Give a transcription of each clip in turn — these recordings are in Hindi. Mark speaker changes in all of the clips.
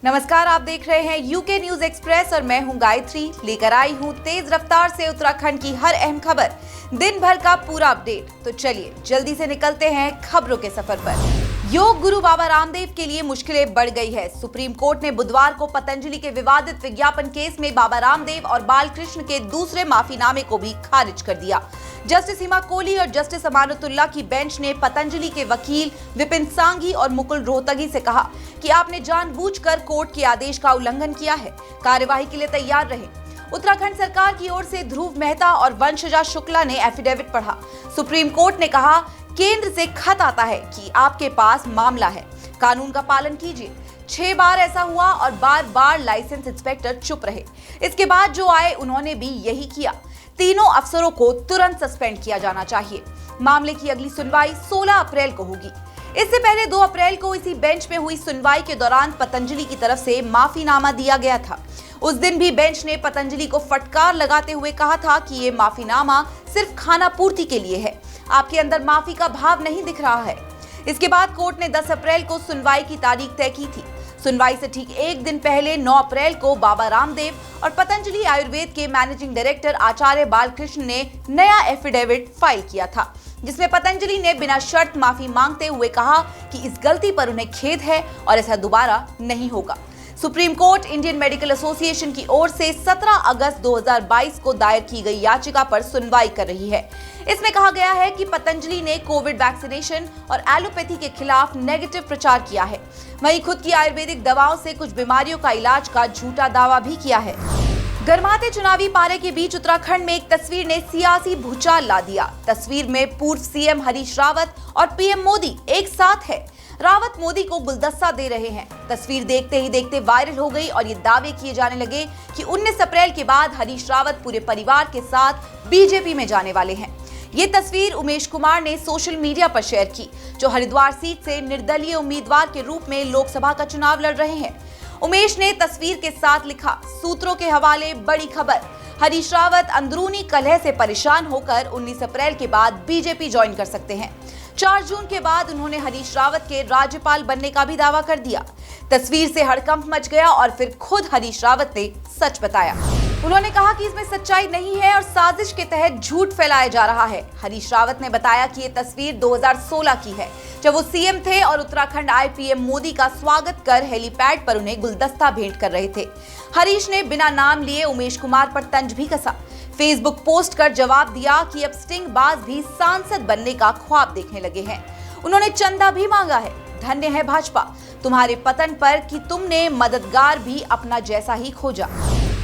Speaker 1: नमस्कार, आप देख रहे हैं यूके न्यूज एक्सप्रेस और मैं हूं गायत्री। लेकर आई हूं तेज रफ्तार से उत्तराखंड की हर अहम खबर, दिन भर का पूरा अपडेट। तो चलिए जल्दी से निकलते हैं खबरों के सफर पर। योग गुरु बाबा रामदेव के लिए मुश्किलें बढ़ गई है। सुप्रीम कोर्ट ने बुधवार को पतंजलि के विवादित विज्ञापन केस में बाबा रामदेव और बालकृष्ण के दूसरे माफीनामे को भी खारिज कर दिया। जस्टिस हिमा कोहली और जस्टिस अमानतुल्लाह की बेंच ने पतंजलि के वकील विपिन सांघी और मुकुल रोहतगी से कहा कि आपने जानबूझकर कोर्ट के आदेश का उल्लंघन किया है, कार्यवाही के लिए तैयार रहें। उत्तराखंड सरकार की ओर से ध्रुव मेहता और वंशजा शुक्ला ने एफिडेविट पढ़ा। सुप्रीम कोर्ट ने कहा, केंद्र से खत आता है कि आपके पास मामला है, कानून का पालन कीजिए। 6 बार ऐसा हुआ और बार बार लाइसेंस इंस्पेक्टर चुप रहे। इसके बाद जो आए उन्होंने भी यही किया। तीनों अफसरों को तुरंत सस्पेंड किया जाना चाहिए। मामले की अगली सुनवाई 16 अप्रैल को होगी। इससे पहले 2 अप्रैल को इसी बेंच में हुई सुनवाई के दौरान पतंजलि की तरफ से माफीनामा दिया गया था। उस दिन भी बेंच ने पतंजलि को फटकार लगाते हुए कहा था कि ये माफीनामा सिर्फ खाना पूर्ति के लिए है, आपके अंदर माफी का भाव नहीं दिख रहा है। इसके बाद कोर्ट ने 10 अप्रैल को सुनवाई की तारीख तय की थी। सुनवाई से ठीक एक दिन पहले 9 अप्रैल को बाबा रामदेव और पतंजलि आयुर्वेद के मैनेजिंग डायरेक्टर आचार्य बालकृष्ण ने नया एफिडेविट फाइल किया था, जिसमें पतंजलि ने बिना शर्त माफी मांगते हुए कहा कि इस गलती पर उन्हें खेद है और ऐसा दोबारा नहीं होगा। Supreme court Indian medical association की ओर से 17 अगस्त 2022 को दायर की गई याचिका पर सुनवाई कर रही है। इसमें कहा गया है कि पतंजलि ने कोविड वैक्सीनेशन और एलोपैथी के खिलाफ नेगेटिव प्रचार किया है। वहीं खुद की आयुर्वेदिक दवाओं से कुछ बीमारियों का इलाज का झूठा दावा भी किया है। गर्माते चुनावी पारे के बीच उत्तराखंड में एक तस्वीर ने सियासी भूचाल ला दिया। तस्वीर में पूर्व सीएम हरीश रावत और पीएम मोदी एक साथ है। रावत मोदी को गुलदस्ता दे रहे हैं। तस्वीर देखते ही देखते वायरल हो गई और ये दावे किए जाने लगे कि 19 अप्रैल के बाद हरीश रावत पूरे परिवार के साथ बीजेपी में जाने वाले हैं। ये तस्वीर उमेश कुमार ने सोशल मीडिया पर शेयर की, जो हरिद्वार सीट से निर्दलीय उम्मीदवार के रूप में लोकसभा का चुनाव लड़ रहे हैं। उमेश ने तस्वीर के साथ लिखा, सूत्रों के हवाले बड़ी खबर, हरीश रावत अंदरूनी कलह से परेशान होकर 19 अप्रैल के बाद बीजेपी ज्वाइन कर सकते हैं। 4 जून के बाद उन्होंने हरीश रावत के राज्यपाल बनने का भी दावा कर दिया। तस्वीर से हड़कंप मच गया और फिर खुद हरीश रावत ने सच बताया। उन्होंने कहा कि इसमें सच्चाई नहीं है और साजिश के तहत झूठ फैलाया जा रहा है। हरीश रावत ने बताया कि ये तस्वीर 2016 की है, जब वो सीएम थे और उत्तराखंड आए पीएम मोदी का स्वागत कर हेलीपैड पर उन्हें गुलदस्ता भेंट कर रहे थे। हरीश ने बिना नाम लिए उमेश कुमार पर तंज भी कसा। फेसबुक पोस्ट कर जवाब दिया कि अब स्टिंग बाज भी सांसद बनने का ख्वाब देखने लगे हैं। उन्होंने चंदा भी मांगा है। धन्य है भाजपा तुम्हारे पतन पर कि तुमने मददगार भी अपना जैसा ही खोजा।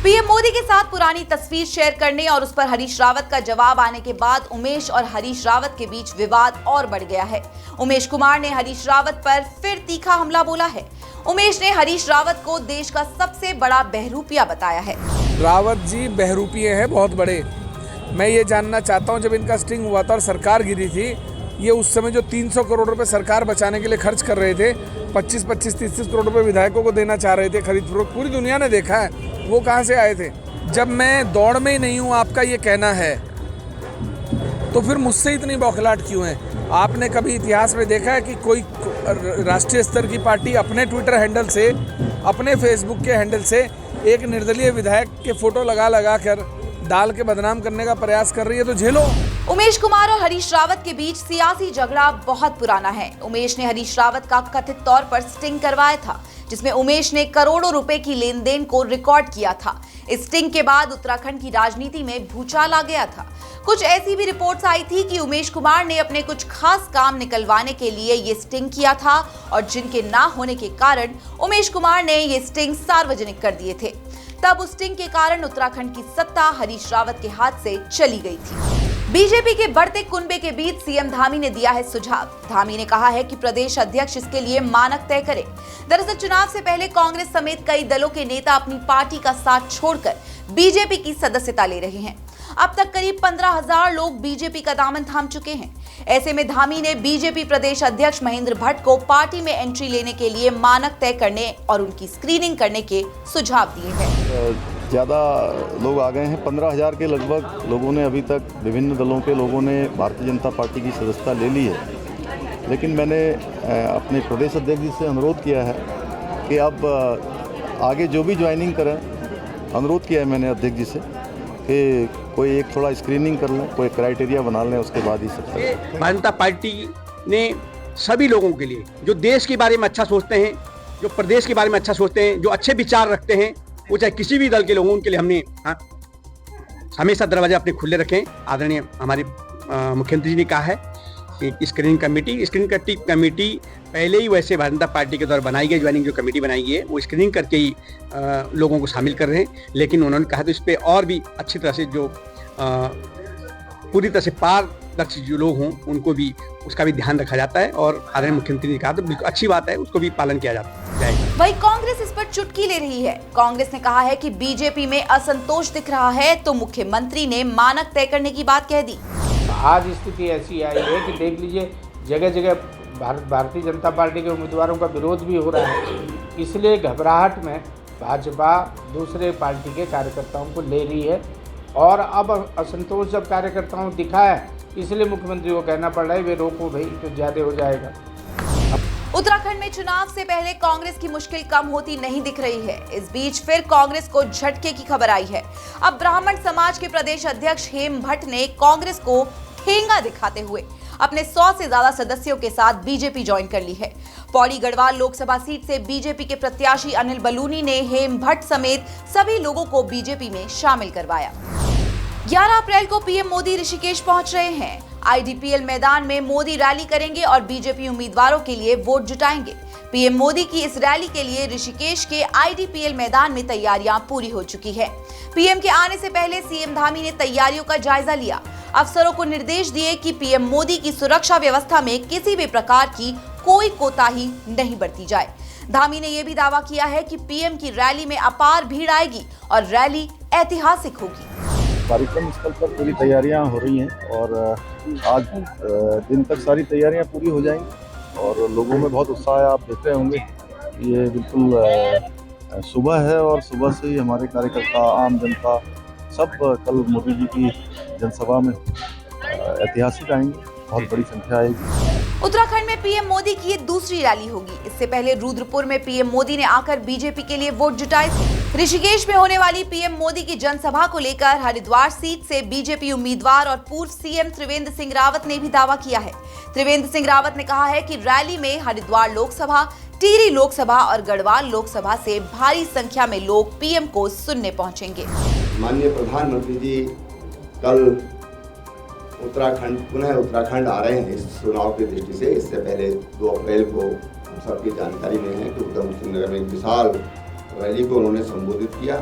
Speaker 1: पीएम मोदी के साथ पुरानी तस्वीर शेयर करने और उस पर हरीश रावत का जवाब आने के बाद उमेश और हरीश रावत के बीच विवाद और बढ़ गया है। उमेश कुमार ने हरीश रावत पर फिर तीखा हमला बोला है। उमेश ने हरीश रावत को देश का सबसे बड़ा बहरूपिया बताया है।
Speaker 2: रावत जी बहरूपिये हैं बहुत बड़े। मैं ये जानना चाहता हूँ, जब इनका स्टिंग हुआ था और सरकार गिरी थी, ये उस समय जो 300 करोड़ रुपए सरकार बचाने के लिए खर्च कर रहे थे, 25-25, 30 करोड़ रुपए विधायकों को देना चाह रहे थे खरीद फरोख्त, पूरी दुनिया ने देखा है। वो कहाँ से आए थे? जब मैं दौड़ में ही नहीं हूँ, आपका ये कहना है, तो फिर मुझसे इतनी बौखलाहट क्यों है? आपने कभी इतिहास में देखा है कि कोई राष्ट्रीय स्तर की पार्टी अपने ट्विटर हैंडल से, अपने फेसबुक के हैंडल से एक निर्दलीय विधायक के फोटो लगा कर डाल के बदनाम करने का प्रयास कर रही है? तो झेलो।
Speaker 1: उमेश कुमार और हरीश रावत के बीच सियासी झगड़ा बहुत पुराना है। उमेश ने हरीश रावत का कथित तौर पर स्टिंग करवाया था, जिसमें उमेश ने करोड़ों रुपए की लेन देन को रिकॉर्ड किया था। इस स्टिंग के बाद उत्तराखंड की राजनीति में भूचाल आ गया था। कुछ ऐसी भी रिपोर्ट्स आई थी कि उमेश कुमार ने अपने कुछ खास काम निकलवाने के लिए ये स्टिंग किया था और जिनके ना होने के कारण उमेश कुमार ने ये स्टिंग सार्वजनिक कर दिए थे। तब उस स्टिंग के कारण उत्तराखंड की सत्ता हरीश रावत के हाथ से चली गई थी। बीजेपी के बढ़ते कुनबे के बीच सीएम धामी ने दिया है सुझाव। धामी ने कहा है कि प्रदेश अध्यक्ष इसके लिए मानक तय करे। दरअसल चुनाव से पहले कांग्रेस समेत कई दलों के नेता अपनी पार्टी का साथ छोड़कर बीजेपी की सदस्यता ले रहे हैं। अब तक करीब 15,000 लोग बीजेपी का दामन थाम चुके हैं। ऐसे में धामी ने बीजेपी प्रदेश अध्यक्ष महेंद्र भट्ट को पार्टी में एंट्री लेने के लिए मानक तय करने और उनकी स्क्रीनिंग करने के सुझाव दिए हैं।
Speaker 3: ज़्यादा लोग आ गए हैं, 15,000 के लगभग लोगों ने अभी तक विभिन्न दलों के लोगों ने भारतीय जनता पार्टी की सदस्यता ले ली है। लेकिन मैंने अपने प्रदेश अध्यक्ष जी से अनुरोध किया है कि अब आगे जो भी ज्वाइनिंग करें, अनुरोध किया है मैंने अध्यक्ष जी से कि कोई एक थोड़ा स्क्रीनिंग कर लें, कोई क्राइटेरिया बना लें, उसके बाद ही सब करें।
Speaker 4: भारतीय जनता पार्टी ने सभी लोगों के लिए जो देश के बारे में अच्छा सोचते हैं, जो प्रदेश के बारे में अच्छा सोचते हैं, जो अच्छे विचार रखते हैं, वो चाहे किसी भी दल के लोगों उनके लिए हमने हमेशा दरवाजे अपने खुले रखें। आदरणीय हमारे मुख्यमंत्री जी ने कहा है कि स्क्रीनिंग कमेटी पहले ही वैसे भारतीय जनता पार्टी के द्वारा बनाई गई ज्वाइनिंग जो कमेटी बनाई गई है वो स्क्रीनिंग करके ही लोगों को शामिल कर रहे हैं। लेकिन उन्होंने कहा तो इस पर और भी अच्छी तरह से जो पूरी तरह से पारदर्शी जो लोग हों उनको भी उसका भी ध्यान रखा जाता है और आदरणीय मुख्यमंत्री ने कहा तो बिल्कुल अच्छी बात है, उसको भी पालन किया जाता है।
Speaker 1: वही कांग्रेस इस पर चुटकी ले रही है। कांग्रेस ने कहा है कि बीजेपी में असंतोष दिख रहा है तो मुख्यमंत्री ने मानक तय करने की बात कह दी।
Speaker 5: आज स्थिति ऐसी आई है कि देख लीजिए जगह जगह भारतीय जनता पार्टी के उम्मीदवारों का विरोध भी हो रहा है, इसलिए घबराहट में भाजपा दूसरे पार्टी के कार्यकर्ताओं को ले रही है और अब असंतोष जब कार्यकर्ताओं को दिखा है इसलिए मुख्यमंत्री को कहना पड़ रहा है वे रोको भाई तो ज़्यादा हो जाएगा।
Speaker 1: उत्तराखंड में चुनाव से पहले कांग्रेस की मुश्किल कम होती नहीं दिख रही है। इस बीच फिर कांग्रेस को झटके की खबर आई है। अब ब्राह्मण समाज के प्रदेश अध्यक्ष हेम भट्ट ने कांग्रेस को ठेंगा दिखाते हुए अपने 100 से ज्यादा सदस्यों के साथ बीजेपी ज्वाइन कर ली है। पौड़ी गढ़वाल लोकसभा सीट से बीजेपी के प्रत्याशी अनिल बलूनी ने हेम भट्ट समेत सभी लोगों को बीजेपी में शामिल करवाया। 11 अप्रैल को पीएम मोदी ऋषिकेश पहुंच रहे हैं। आईडीपीएल मैदान में मोदी रैली करेंगे और बीजेपी उम्मीदवारों के लिए वोट जुटाएंगे। पीएम मोदी की इस रैली के लिए ऋषिकेश के आईडीपीएल मैदान में तैयारियां पूरी हो चुकी है। पीएम के आने से पहले सीएम धामी ने तैयारियों का जायजा लिया। अफसरों को निर्देश दिए कि पीएम मोदी की सुरक्षा व्यवस्था में किसी भी प्रकार की कोई कोताही नहीं बरती जाए। धामी ने यह भी दावा किया है कि पीएम की रैली में अपार भीड़ आएगी और रैली ऐतिहासिक होगी।
Speaker 3: कार्यक्रम स्थल पर पूरी तैयारियां हो रही हैं और आज दिन तक सारी तैयारियां पूरी हो जाएंगी और लोगों में बहुत उत्साह है। आप देख रहे होंगे ये बिल्कुल सुबह है और सुबह से ही हमारे कार्यकर्ता, आम जनता सब कल मोदी जी की जनसभा में ऐतिहासिक आएंगे, बहुत बड़ी संख्या आएगी।
Speaker 1: उत्तराखंड में पीएम मोदी की ये दूसरी रैली होगी। इससे पहले रुद्रपुर में पीएम मोदी ने आकर बीजेपी के लिए वोट जुटाए थे। ऋषिकेश में होने वाली पीएम मोदी की जनसभा को लेकर हरिद्वार सीट से बीजेपी उम्मीदवार और पूर्व सीएम त्रिवेंद्र सिंह रावत ने भी दावा किया है। त्रिवेंद्र सिंह रावत ने कहा है कि रैली में हरिद्वार लोकसभा, टिहरी लोकसभा और गढ़वाल लोकसभा से भारी संख्या में लोग पीएम को सुनने पहुंचेंगे।
Speaker 6: माननीय प्रधानमंत्री जी कल पुनः उत्तराखंड आ रहे हैं इस चुनाव की दृष्टि से। इससे पहले 2 अप्रैल को हम सबकी जानकारी में है कि उधम सिंह नगर में एक विशाल रैली को उन्होंने संबोधित किया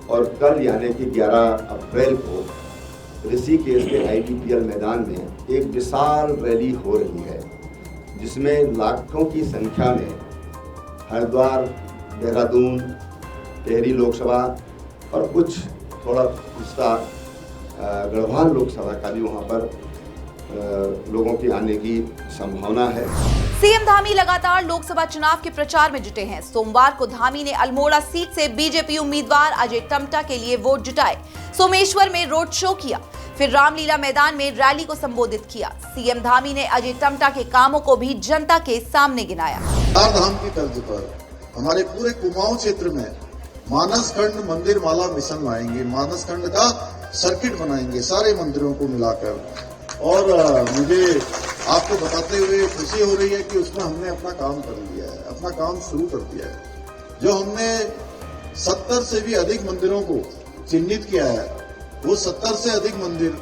Speaker 6: और कल यानी कि 11 अप्रैल को ऋषिकेश के आईडीपीएल मैदान में एक विशाल रैली हो रही है जिसमें लाखों की संख्या में हरिद्वार, देहरादून, टिहरी लोकसभा और कुछ थोड़ा हिस्सा गढ़वाल लोकसभा का भी वहां पर लोगों की आने की संभावना है।
Speaker 1: सीएम धामी लगातार लोकसभा चुनाव के प्रचार में जुटे हैं। सोमवार को धामी ने अल्मोड़ा सीट से बीजेपी उम्मीदवार अजय टम्टा के लिए वोट जुटाए। सोमेश्वर में रोड शो किया, फिर रामलीला मैदान में रैली को संबोधित किया। सीएम धामी ने अजय टम्टा के कामों को भी जनता के सामने गिनाया।
Speaker 7: चार धाम की तर्ज पर हमारे पूरे कुमाऊं क्षेत्र में मानसखंड मंदिर माला मिशन लाएंगे। मानसखंड का सर्किट बनाएंगे सारे मंदिरों को मिलाकर। और मुझे आपको बताते हुए खुशी हो रही है कि उसमें हमने अपना काम कर लिया है, अपना काम शुरू कर दिया है। जो हमने 70 से भी अधिक मंदिरों को चिन्हित किया है, वो 70 से अधिक मंदिर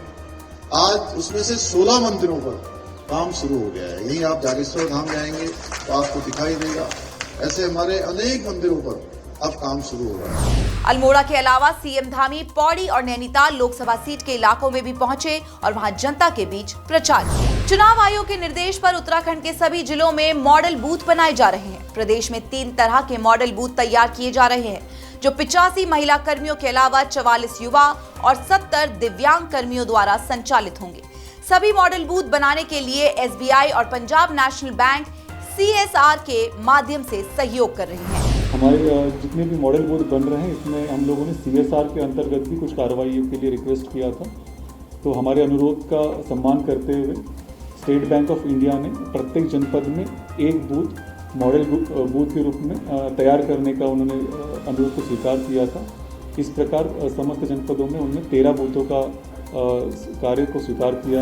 Speaker 7: आज उसमें से 16 मंदिरों पर काम शुरू हो गया है। यही आप जागेश्वर धाम जाएंगे तो आपको दिखाई देगा। ऐसे हमारे अनेक मंदिरों पर अब काम शुरू हो रहा है।
Speaker 1: अल्मोड़ा के अलावा सीएम धामी पौड़ी और नैनीताल लोकसभा सीट के इलाकों में भी पहुंचे और वहां जनता के बीच प्रचार किया। चुनाव आयोग के निर्देश पर उत्तराखंड के सभी जिलों में मॉडल बूथ बनाए जा रहे हैं। प्रदेश में 3 तरह के मॉडल बूथ तैयार किए जा रहे हैं जो 85 महिला कर्मियों के अलावा 44 युवा और 70 दिव्यांग कर्मियों द्वारा संचालित होंगे। सभी मॉडल बूथ बनाने के लिए SBI और पंजाब नेशनल बैंक CSR के माध्यम से सहयोग कर रही है।
Speaker 8: हमारे जितने भी मॉडल बूथ बन रहे हैं इसमें हम लोगों ने CSR के अंतर्गत भी कुछ कार्रवाइयों के लिए रिक्वेस्ट किया था। तो हमारे अनुरोध का सम्मान करते हुए स्टेट बैंक ऑफ इंडिया ने प्रत्येक जनपद में एक बूथ मॉडल बूथ के रूप में तैयार करने का उन्होंने अनुरोध को स्वीकार किया था। इस प्रकार समस्त जनपदों में उन्होंने 13 बूथों का कार्य को स्वीकार किया।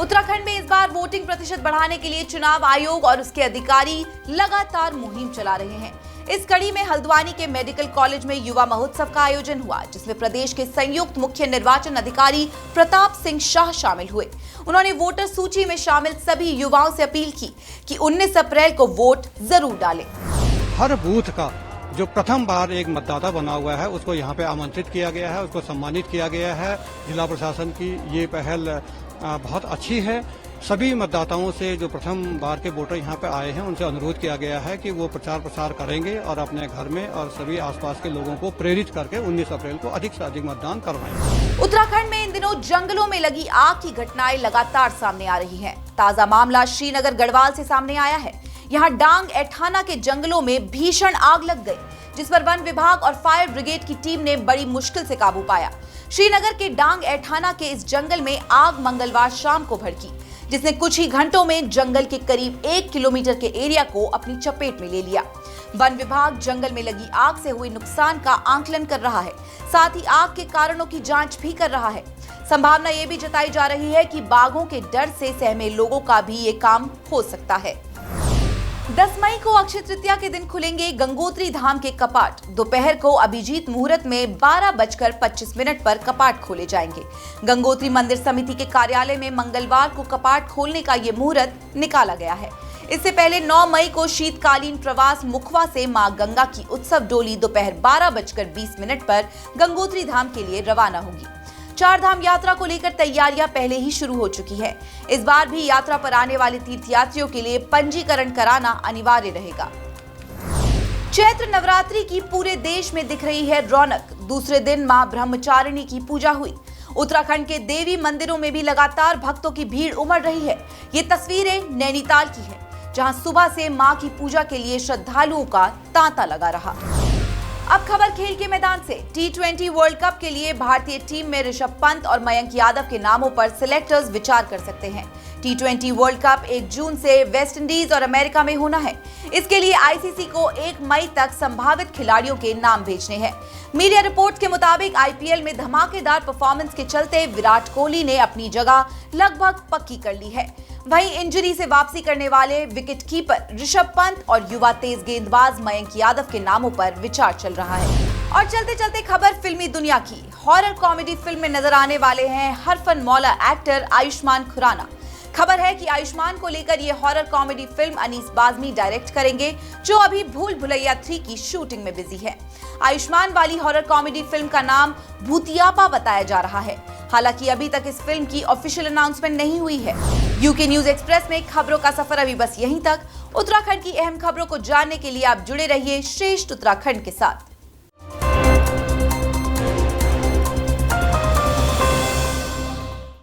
Speaker 1: उत्तराखंड में इस बार वोटिंग प्रतिशत बढ़ाने के लिए चुनाव आयोग और उसके अधिकारी लगातार मुहिम चला रहे हैं। इस कड़ी में हल्द्वानी के मेडिकल कॉलेज में युवा महोत्सव का आयोजन हुआ, जिसमें प्रदेश के संयुक्त मुख्य निर्वाचन अधिकारी प्रताप सिंह शाह शामिल हुए। उन्होंने वोटर सूची में शामिल सभी युवाओं से अपील की कि 19 अप्रैल को वोट जरूर डालें।
Speaker 9: हर बूथ का जो प्रथम बार एक मतदाता बना हुआ है उसको यहाँ पे आमंत्रित किया गया है, उसको सम्मानित किया गया है। जिला प्रशासन की ये पहल बहुत अच्छी है। सभी मतदाताओं से जो प्रथम बार के वोटर यहाँ पे आए हैं उनसे अनुरोध किया गया है कि वो प्रचार प्रसार करेंगे और अपने घर में और सभी आसपास के लोगों को प्रेरित करके 19 अप्रैल को अधिक से अधिक मतदान करवाएं।
Speaker 1: उत्तराखंड में इन दिनों जंगलों में लगी आग की घटनाएं लगातार सामने आ रही हैं। ताजा मामला श्रीनगर गढ़वाल से सामने आया है। यहाँ डांग एठाना के जंगलों में भीषण आग लग गई, जिस पर वन विभाग और फायर ब्रिगेड की टीम ने बड़ी मुश्किल से काबू पाया। श्रीनगर के डांग एठाना के इस जंगल में आग मंगलवार शाम को भड़की, जिसने कुछ ही घंटों में जंगल के करीब 1 किलोमीटर के एरिया को अपनी चपेट में ले लिया। वन विभाग जंगल में लगी आग से हुए नुकसान का आंकलन कर रहा है, साथ ही आग के कारणों की जांच भी कर रहा है। संभावना ये भी जताई जा रही है कि बाघों के डर से सहमे लोगों का भी ये काम हो सकता है। 10 मई को अक्षय तृतीया के दिन खुलेंगे गंगोत्री धाम के कपाट। दोपहर को अभिजीत मुहूर्त में 12:25 पर कपाट खोले जाएंगे। गंगोत्री मंदिर समिति के कार्यालय में मंगलवार को कपाट खोलने का ये मुहूर्त निकाला गया है। इससे पहले 9 मई को शीतकालीन प्रवास मुखवा से मां गंगा की उत्सव डोली दोपहर 12:20 पर गंगोत्री धाम के लिए रवाना होगी। 4 धाम यात्रा को लेकर तैयारियां पहले ही शुरू हो चुकी है। इस बार भी यात्रा पर आने वाले तीर्थयात्रियों के लिए पंजीकरण कराना अनिवार्य रहेगा। चैत्र नवरात्रि की पूरे देश में दिख रही है रौनक। दूसरे दिन मां ब्रह्मचारिणी की पूजा हुई। उत्तराखंड के देवी मंदिरों में भी लगातार भक्तों की भीड़ उमड़ रही है। ये तस्वीरें नैनीताल की है, जहां सुबह से मां की पूजा के लिए श्रद्धालुओं का तांता लगा रहा। अब खबर खेल के मैदान से। T20 वर्ल्ड कप के लिए भारतीय टीम में ऋषभ पंत और मयंक यादव के नामों पर सिलेक्टर्स विचार कर सकते हैं। T20 वर्ल्ड कप 1 जून से वेस्ट इंडीज और अमेरिका में होना है। इसके लिए आईसीसी को 1 मई तक संभावित खिलाड़ियों के नाम भेजने हैं। मीडिया रिपोर्ट्स के मुताबिक आईपीएल में धमाकेदार परफॉर्मेंस के चलते विराट कोहली ने अपनी जगह लगभग पक्की कर ली है। वहीं इंजरी से वापसी करने वाले विकेट कीपर ऋषभ पंत और युवा तेज गेंदबाज मयंक यादव के नामों पर विचार चल रहा है। और चलते चलते खबर फिल्मी दुनिया की। हॉरर कॉमेडी फिल्म में नजर आने वाले हैं हरफन मौला एक्टर आयुष्मान खुराना। खबर है कि आयुष्मान को लेकर ये horror comedy film Anees Bazmee direct करेंगे, जो अभी भूल भुलैया 3 की शूटिंग में बिजी है। आयुष्मान वाली हॉरर कॉमेडी फिल्म का नाम भूतियापा बताया जा रहा है। हालांकि अभी तक इस फिल्म की ऑफिशियल अनाउंसमेंट नहीं हुई है। यूके न्यूज एक्सप्रेस में खबरों का सफर अभी बस यहीं तक। उत्तराखंड की अहम खबरों को जानने के लिए आप जुड़े रहिए श्रेष्ठ उत्तराखंड के साथ।